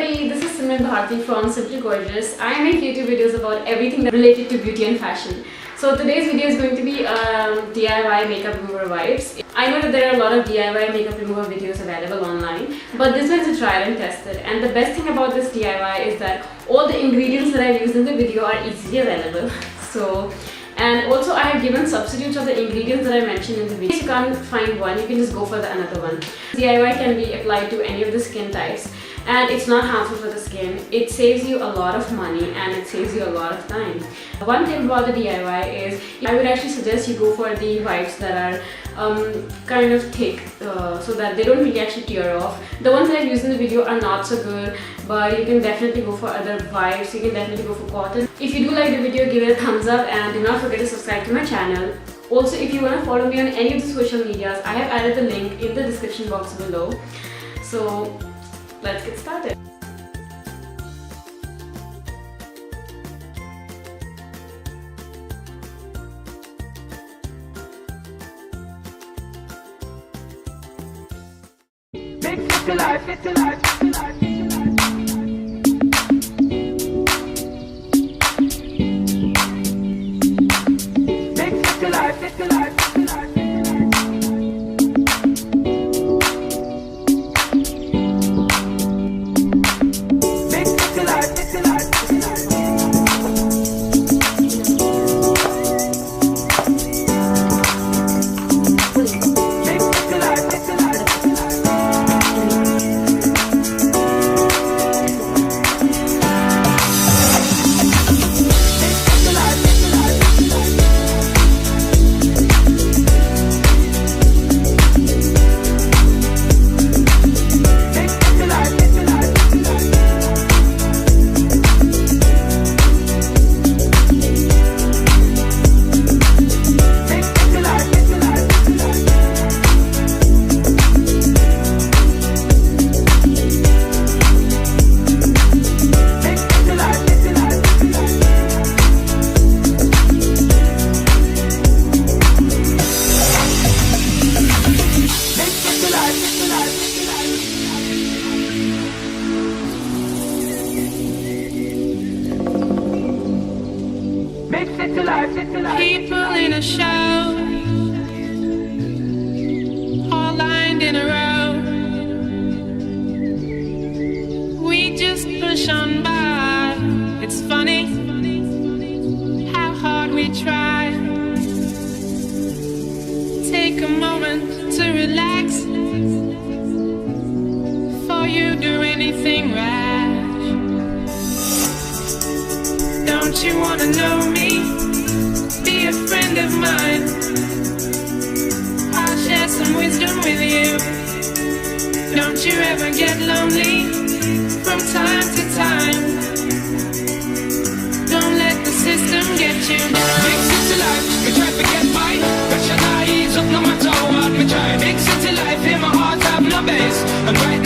everybody, this is Simran Bharti from Simply Gorgeous. I make YouTube videos about everything related to beauty and fashion. So today's video is going to be DIY makeup remover vibes. I know that there are a lot of DIY makeup remover videos available online, but this one is a tried and tested. And the best thing about this DIY is that all the ingredients that I use in the video are easily available. And also I have given substitutes of the ingredients that I mentioned in the video. If you can't find one, you can just go for the another one. DIY can be applied to any of the skin types and it's not harmful for the skin. It saves you a lot of money and it saves you a lot of time. One thing about the DIY is I would actually suggest you go for the wipes that are kind of thick so that they don't really actually tear off. The ones that I use in the video are not so good, but you can definitely go for other wipes. You can definitely go for cotton. If you do like the video, give it a thumbs up and do not forget to subscribe to my channel. Also, if you want to follow me on any of the social medias, I have added the link in the description box below. So let's get started. It's the life, it's the life, it's the life. It's the life, it's the life, it's the life. It's the life, it's the life, it's the life. People in a show, all lined in a row. We just push on by. It's funny how hard we try. Take a moment to relax before you do anything rash. Don't you wanna know me? Be a friend of mine. I'll share some wisdom with you. Don't you ever get lonely from time to time. Don't let the system get you down. Big city life, me try to get by. Pressure not ease up no matter what me try. Big city life, in my heart have no base. And right